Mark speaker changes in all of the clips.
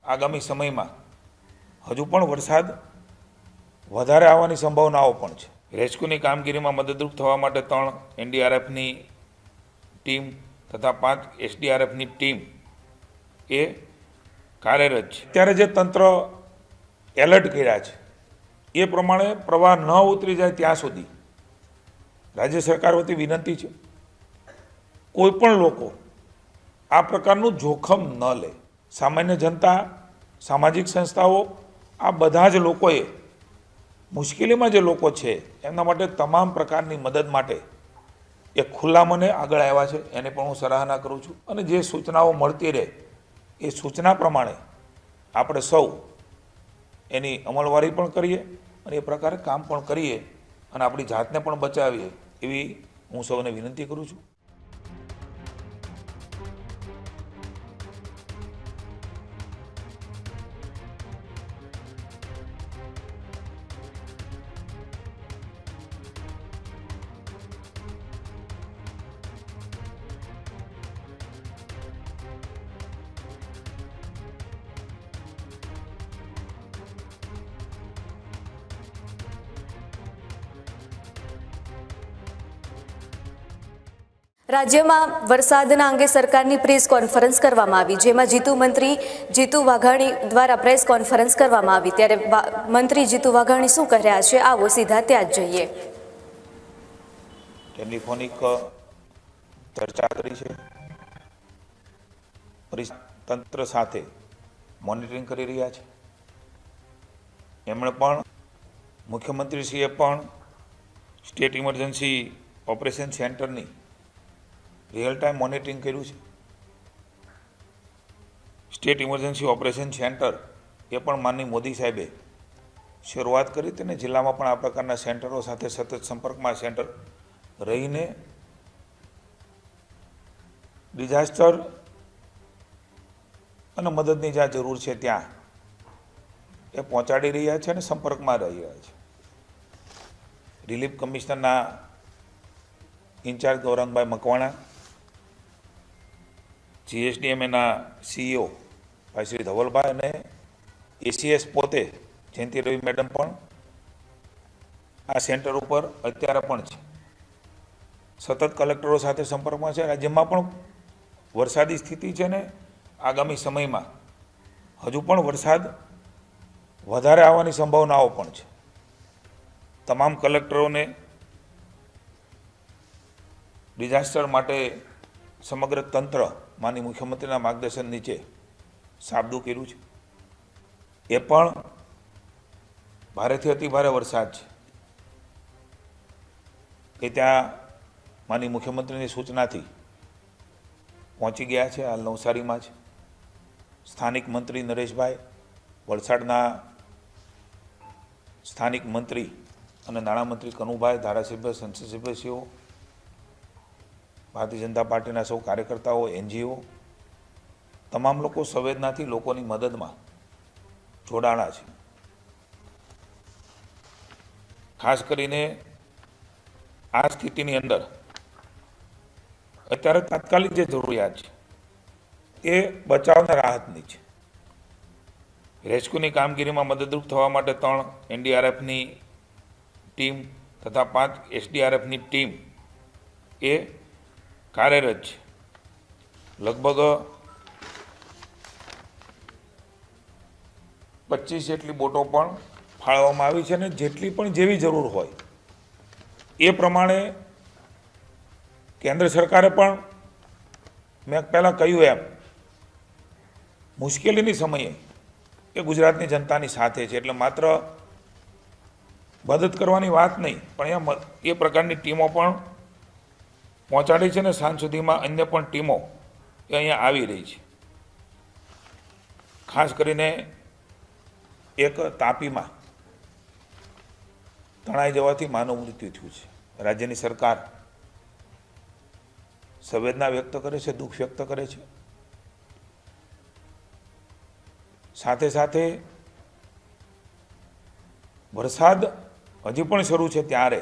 Speaker 1: આગામી સમયમાં હજુ પણ વરસાદ વધારે આવવાની સંભાવનાઓ પણ છે। રેસ્ક્યુની કામગીરીમાં મદદરૂપ થવા માટે 3 એનડીઆરએફની ટીમ તથા 5 એસડીઆરએફની ટીમ એ કાર્યરત છે। ત્યારે જે તંત્ર એલર્ટ કર્યા છે એ પ્રમાણે પ્રવાહ ન ઉતરી જાય ત્યાં સુધી રાજ્ય સરકાર વતી વિનંતી છે, કોઈ પણ લોકો આ પ્રકારનું જોખમ ન લે। સામાન્ય જનતા, સામાજિક સંસ્થાઓ, આ બધા જ લોકોએ મુશ્કેલીમાં જે લોકો છે એમના માટે તમામ પ્રકારની મદદ માટે એ ખુલ્લા મને આગળ આવ્યા છે, એને પણ હું સરાહના કરું છું। અને જે સૂચનાઓ મળતી રહે એ સૂચના પ્રમાણે આપણે સૌ એની અમલવારી પણ કરીએ અને એ પ્રકારે કામ પણ કરીએ અને આપણી જાતને પણ બચાવીએ એવી હું સૌને વિનંતી કરું છું।
Speaker 2: રાજ્યમાં વરસાદના અંગે સરકારની પ્રેસ કોન્ફરન્સ કરવામાં આવી, જેમાં મંત્રી જીતુ વાઘાણી દ્વારા પ્રેસ કોન્ફરન્સ કરવામાં આવી। ત્યારે મંત્રી જીતુ વાઘાણી શું કહી રહ્યા છે, આવો સીધા ત્યાં જ જઈએ।
Speaker 1: ટેલિફોનિક ચર્ચા કરી છે, તંત્ર સાથે મોનિટરિંગ કરી રહ્યા છે। એમણે પણ મુખ્યમંત્રીશ્રીએ પણ સ્ટેટ ઇમરજન્સી ઓપરેશન સેન્ટરની રિયલ ટાઈમ મોનિટરિંગ કર્યું છે। સ્ટેટ ઇમરજન્સી ઓપરેશન સેન્ટર એ પણ માનનીય મોદી સાહેબે શરૂઆત કરી હતી ને જિલ્લામાં પણ આ પ્રકારના સેન્ટરો સાથે સતત સંપર્કમાં સેન્ટર રહીને ડિઝાસ્ટર અને મદદની જ્યાં જરૂર છે ત્યાં એ પહોંચાડી રહ્યા છે અને સંપર્કમાં રહી રહ્યા છે। રિલીફ કમિશનરના ઇન્ચાર્જ ગૌરંગભાઈ મકવાણા, જીએસડીએમએના સીઈઓ ભાઈ શ્રી ધવલભાઈ અને એસીએસ પોતે જયંતિ રવિ મેડમ પણ આ સેન્ટર ઉપર અત્યારે પણ છે, સતત કલેક્ટરો સાથે સંપર્કમાં છે। રાજ્યમાં પણ વરસાદી સ્થિતિ છે ને આગામી સમયમાં હજુ પણ વરસાદ વધારે આવવાની સંભાવનાઓ પણ છે। તમામ કલેક્ટરોને ડિઝાસ્ટર માટે સમગ્ર તંત્ર માનનીય મુખ્યમંત્રીના માર્ગદર્શન નીચે સાબદું કર્યું છે। એ પણ ભારેથી અતિભારે વરસાદ છે કે ત્યાં માનનીય મુખ્યમંત્રીની સૂચનાથી પહોંચી ગયા છે। હાલ નવસારીમાં છે। સ્થાનિક મંત્રી નરેશભાઈ, વલસાડના સ્થાનિક મંત્રી અને નાણામંત્રી કનુભાઈ, ધારાસભ્ય, સંસદ સભ્યશ્રીઓ, ભારતીય જનતા પાર્ટીના સૌ કાર્યકર્તાઓ, એનજીઓ, તમામ લોકો સંવેદનાથી લોકોની મદદમાં જોડાણા છે। ખાસ કરીને આ સ્થિતિની અંદર અત્યારે તાત્કાલિક જે જરૂરિયાત છે એ બચાવના રાહતની છે। રેસ્ક્યુની કામગીરીમાં મદદરૂપ થવા માટે 3 એનડીઆરએફની ટીમ તથા 5 એસડીઆરએફની ટીમ એ કાર્યરત છે। લગભગ 25 જેટલી બોટો પણ ફાળવવામાં આવી છે અને જેટલી પણ જેવી જરૂર હોય એ પ્રમાણે કેન્દ્ર સરકારે પણ મેં પહેલાં કહ્યું એમ મુશ્કેલીની સમયે એ ગુજરાતની જનતાની સાથે છે, એટલે માત્ર મદદ કરવાની વાત નહીં પણ અહીંયા એ પ્રકારની ટીમો પણ પહોંચાડી છે ને સાંજ સુધીમાં અન્ય પણ ટીમો એ અહીંયા આવી રહી છે। ખાસ કરીને એક તાપીમાં તણાઈ જવાથી માનવ મૃત્યુ થયું છે। રાજ્યની સરકાર સંવેદના વ્યક્ત કરે છે, દુઃખ વ્યક્ત કરે છે। સાથે સાથે વરસાદ હજી પણ શરૂ છે ત્યારે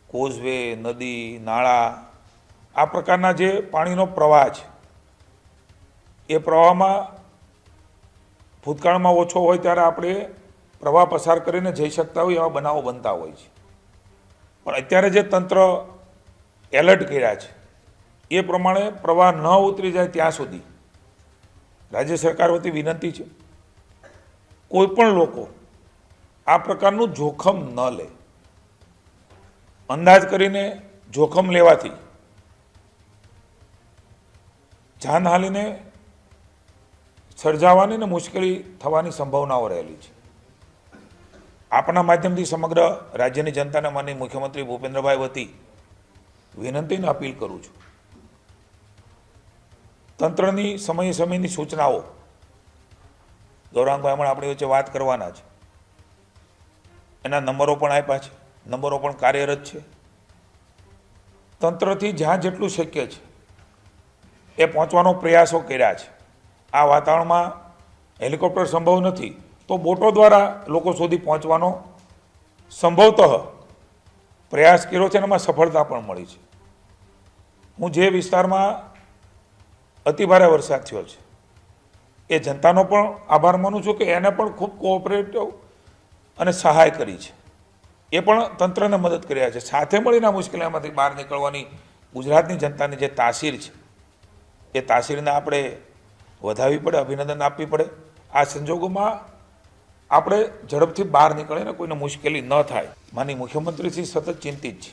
Speaker 1: કોઝવે, નદી, નાળા, આ પ્રકારના જે પાણીનો પ્રવાહ છે એ પ્રવાહમાં ભૂતકાળમાં ઓછો હોય ત્યારે આપણે પ્રવાહ પસાર કરીને જઈ શકતા હોય એવા બનાવો બનતા હોય છે. પણ અત્યારે જે તંત્ર એલર્ટ કર્યા છે એ પ્રમાણે પ્રવાહ ન ઉતરી જાય ત્યાં સુધી રાજ્ય સરકાર વતી વિનંતી છે, કોઈ પણ લોકો આ પ્રકારનું જોખમ ન લે. અંદાજ કરીને જોખમ લેવાથી જાનહાનિને સર્જાવાની ને મુશ્કેલી થવાની સંભાવનાઓ રહેલી છે. આપના માધ્યમથી સમગ્ર રાજ્યની જનતાને માનનીય મુખ્યમંત્રી ભૂપેન્દ્રભાઈ વતી વિનંતીને અપીલ કરું છું. તંત્રની સમયે સમયની સૂચનાઓ ગૌરાંગભાઈ હમણાં આપણી વચ્ચે વાત કરવાના છે, એના નંબરો પણ આપ્યા છે, નંબરો પણ કાર્યરત છે. તંત્રથી જ્યાં જેટલું શક્ય છે એ પહોંચવાનો પ્રયાસો કર્યા છે. આ વાતાવરણમાં હેલિકોપ્ટર સંભવ નથી તો બોટો દ્વારા લોકો સુધી પહોંચવાનો સંભવતઃ પ્રયાસ કર્યો છે અને એમાં સફળતા પણ મળી છે. હું જે વિસ્તારમાં અતિભારે વરસાદ થયો છે એ જનતાનો પણ આભાર માનું છું કે એને પણ ખૂબ કોઓપરેટિવ અને સહાય કરી છે. એ પણ તંત્રને મદદ કર્યા છે. સાથે મળીને આ મુશ્કેલીમાંથી બહાર નીકળવાની ગુજરાતની જનતાની જે તાસીર છે એ તાસીરને આપણે વધારવી પડે, અભિનંદન આપવી પડે. આ સંજોગોમાં આપણે ઝડપથી બહાર નીકળીને કોઈને મુશ્કેલી ન થાય. માનનીય મુખ્યમંત્રીશ્રી સતત ચિંતિત છે,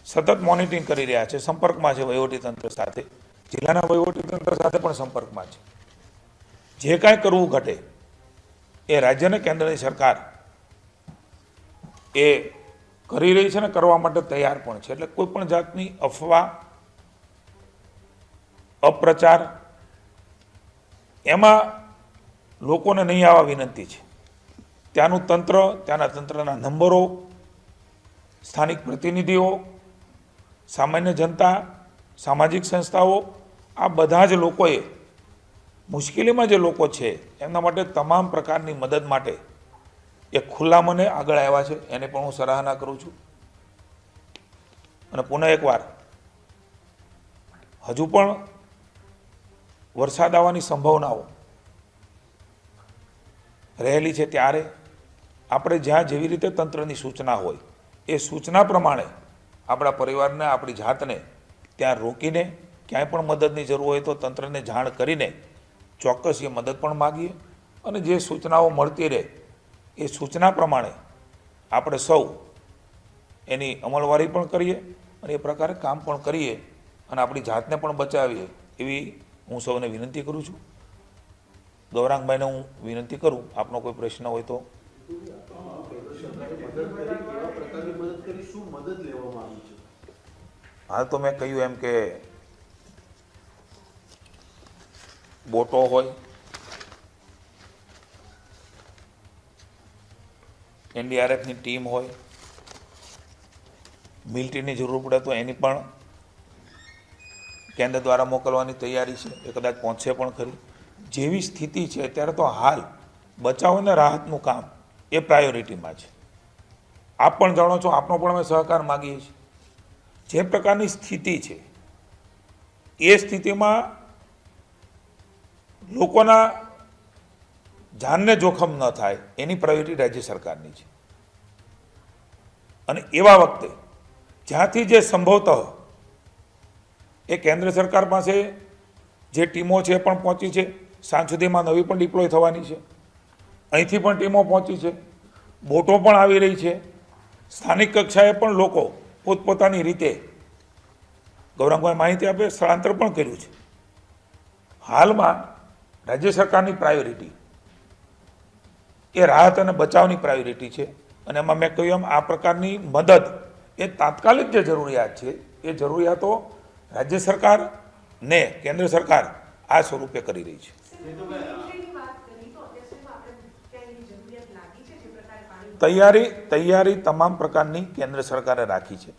Speaker 1: સતત મોનિટરિંગ કરી રહ્યા છે, સંપર્કમાં છે વહીવટીતંત્ર સાથે, જિલ્લાના વહીવટીતંત્ર સાથે પણ સંપર્કમાં છે. જે કાંઈ કરવું ઘટે એ રાજ્ય અને કેન્દ્રની સરકાર એ કરી રહી છે ને કરવા માટે તૈયાર પણ છે. એટલે કોઈ પણ જાતની અફવા, અપ્રચાર એમાં લોકોને નહીં આવવા વિનંતી છે. ત્યાંનું તંત્ર, ત્યાંના તંત્રના નંબરો, સ્થાનિક પ્રતિનિધિઓ, સામાન્ય જનતા, સામાજિક સંસ્થાઓ, આ બધા જ લોકોએ મુશ્કેલીમાં જે લોકો છે એમના માટે તમામ પ્રકારની મદદ માટે એ ખુલ્લા મને આગળ આવ્યા છે. એને પણ હું સરાહના કરું છું. અને પુનઃ એકવાર હજુ પણ વરસાદ આવવાની સંભાવનાઓ રહેલી છે ત્યારે આપણે જ્યાં જેવી રીતે તંત્રની સૂચના હોય એ સૂચના પ્રમાણે આપણા પરિવારને, આપણી જાતને ત્યાં રોકીને ક્યાંય પણ મદદની જરૂર હોય તો તંત્રને જાણ કરીને ચોક્કસ એ મદદ પણ માગીએ. અને જે સૂચનાઓ મળતી રહે એ સૂચના પ્રમાણે આપણે સૌ એની અમલવારી પણ કરીએ અને એ પ્રકારે કામ પણ કરીએ અને આપણી જાતને પણ બચાવીએ એવી હું સૌને વિનંતી કરું છું. ગૌરાંગભાઈને હું વિનંતી કરું, આપનો કોઈ પ્રશ્ન હોય તો. હાલ તો મેં કહ્યું એમ કે બોટો હોય, એનડીઆરએફની ટીમ હોય, મિલિટરીની જરૂર પડે તો એની પણ કેન્દ્ર દ્વારા મોકલવાની તૈયારી છે. એ કદાચ પહોંચશે પણ ખરી. જેવી સ્થિતિ છે અત્યારે તો હાલ બચાવ અને રાહતનું કામ એ પ્રાયોરિટીમાં છે. આપ પણ જાણો છો, આપનો પણ અમે સહકાર માગીએ છીએ. જે પ્રકારની સ્થિતિ છે એ સ્થિતિમાં લોકોના જાનને જોખમ ન થાય એની પ્રાયોરિટી રાજ્ય સરકારની છે. અને એવા વખતે જ્યાંથી જે સંભવતઃ એ કેન્દ્ર સરકાર પાસે જે ટીમો છે એ પણ પહોંચી છે, સાંજ સુધીમાં નવી પણ ડિપ્લોય થવાની છે, અહીંથી પણ ટીમો પહોંચી છે, બોટો પણ આવી રહી છે, સ્થાનિક કક્ષાએ પણ લોકો પોતપોતાની રીતે ગૌરાંગભાઈ માહિતી આપે સ્થળાંતર પણ કર્યું છે. હાલમાં રાજ્ય સરકારની પ્રાયોરિટી એ રાહત અને બચાવની પ્રાયોરિટી છે. અને એમાં મેં કહ્યું એમ આ પ્રકારની મદદ એ તાત્કાલિક જે જરૂરિયાત છે એ જરૂરિયાતો રાજ્ય સરકાર ને કેન્દ્ર સરકાર આ સ્વરૂપે કરી રહી છે. તૈયારી તમામ પ્રકારની કેન્દ્ર સરકારે રાખી છે.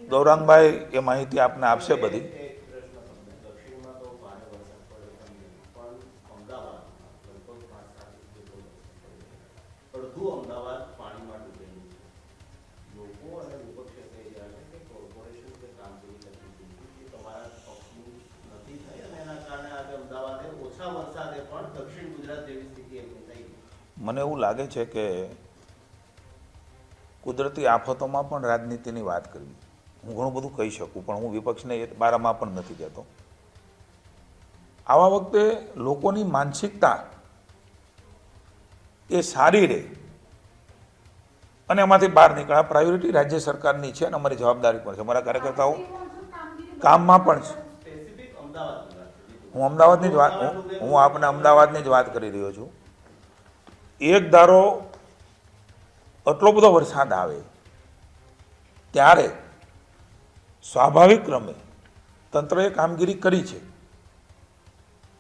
Speaker 1: ગૌરાંગભાઈ એ માહિતી આપને આપશે બધી.
Speaker 3: અડધું અમદાવાદ પાણીમાં ડૂબેલું છે. લોકો અને વિપક્ષે કહી રહ્યા છે કે કોર્પોરેશન કે કામગીરી
Speaker 1: મને એવું લાગે છે કે કુદરતી આફતોમાં પણ રાજનીતિની વાત કરવી, હું ઘણું બધું કહી શકું પણ હું વિપક્ષને એ બારામાં પણ નથી કહેતો. આવા વખતે લોકોની માનસિકતા એ સારી રહે અને એમાંથી બહાર નીકળે. આ પ્રાયોરિટી રાજ્ય સરકારની છે અને અમારી જવાબદારી પણ છે. અમારા કાર્યકર્તાઓ કામમાં પણ છે. હું અમદાવાદની જ વાત હું આપને અમદાવાદની જ વાત કરી રહ્યો છું. એક ધારો આટલો બધો વરસાદ આવે ત્યારે સ્વાભાવિક ક્રમે તંત્રએ કામગીરી કરી છે,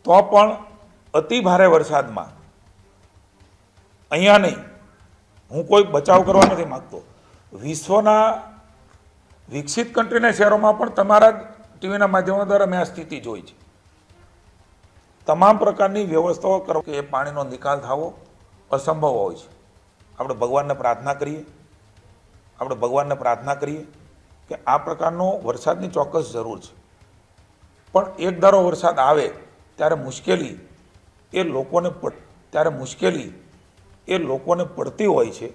Speaker 1: તો પણ અતિ ભારે વરસાદમાં અહીંયા નહીં, હું કોઈ બચાવ કરવા નથી માગતો, વિશ્વના વિકસિત કન્ટ્રીના શહેરોમાં પણ તમારા ટીવીના માધ્યમો દ્વારા મેં આ સ્થિતિ જોઈ છે. તમામ પ્રકારની વ્યવસ્થાઓ કરો કે એ પાણીનો નિકાલ થવો અસંભવ હોય છે. આપણે ભગવાનને પ્રાર્થના કરીએ કે આ પ્રકારનો વરસાદની ચોક્કસ જરૂર છે, પણ એક ધારો વરસાદ આવે ત્યારે મુશ્કેલી એ લોકોને પડતી હોય છે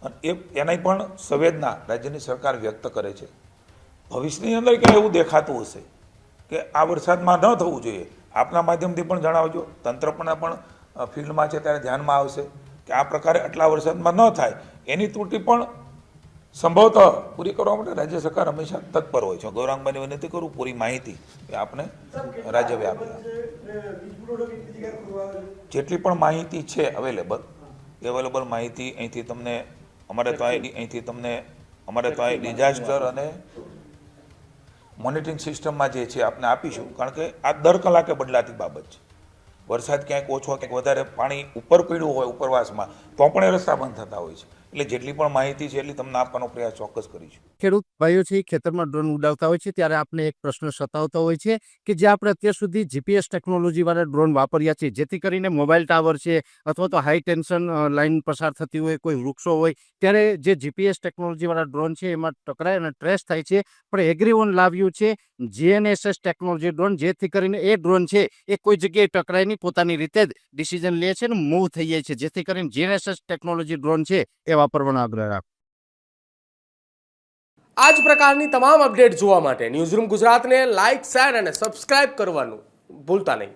Speaker 1: અને એની પણ સંવેદના રાજ્યની સરકાર વ્યક્ત કરે છે. ભવિષ્યની અંદર ક્યાં એવું દેખાતું હશે કે આ વરસાદમાં ન થવું જોઈએ, આપના માધ્યમથી પણ જણાવજો, તંત્ર પણ ફિલ્ડમાં છે ત્યારે ધ્યાનમાં આવશે કે આ પ્રકારે આટલા વરસાદમાં ન થાય, એની ત્રુટિ પણ સંભવતઃ પૂરી કરવા માટે રાજ્ય સરકાર હંમેશા તત્પર હોય છે. ગૌરાંગભાઈને વિનંતી કરું પૂરી માહિતી એ આપને રાજ્યવ્યાપી જેટલી પણ માહિતી છે અવેલેબલ માહિતી અહીંથી તમને અમારે તો આ ડિઝાસ્ટર અને મોનિટરિંગ સિસ્ટમમાં જે છે આપને આપીશું, કારણ કે આ દર કલાકે બદલાતી બાબત છે. વરસાદ ક્યાંક ઓછો ક્યાંક વધારે પાણી ઉપર પડ્યું હોય ઉપરવાસમાં તો પણ એ રસ્તા બંધ થતા હોય છે. એટલે જેટલી પણ માહિતી છે એટલી તમને આપવાનો પ્રયાસ ચોક્કસ કરીશું.
Speaker 3: ખેડૂત ભાઈઓ છે ખેતરમાં ડ્રોન ઉડાવતા હોય છે ત્યારે આપણે એક પ્રશ્ન સતાવતો હોય છે કે જે આપણે અત્યાર સુધી જીપીએસ ટેકનોલોજી વાળા ડ્રોન વાપર્યા છે, જેથી કરીને મોબાઈલ ટાવર છે અથવા તો હાઈ ટેન્શન લાઈન પસાર થતી હોય, કોઈ વૃક્ષો હોય, ત્યારે જે જીપીએસ ટેકનોલોજી વાળા ડ્રોન છે એમાં ટકરાય અને ટ્રેસ થાય છે. પણ એગ્રીઓન લાવ્યું છે GNSS ટેકનોલોજી ડ્રોન, જેથી કરીને એ ડ્રોન છે એ કોઈ જગ્યાએ ટકરાય નહીં, પોતાની રીતે જ ડિસિઝન લે છે ને મૂવ થઈ જાય છે, જેથી કરીને GNSS ટેકનોલોજી ડ્રોન છે એ વાપરવાનો આગ્રહ રાખો.
Speaker 4: આ જ પ્રકારની તમામ અપડેટ જોવા માટે ન્યૂઝરૂમ ગુજરાતને લાઇક, શેર અને સબસ્ક્રાઇબ કરવાનું ભૂલતા નહીં.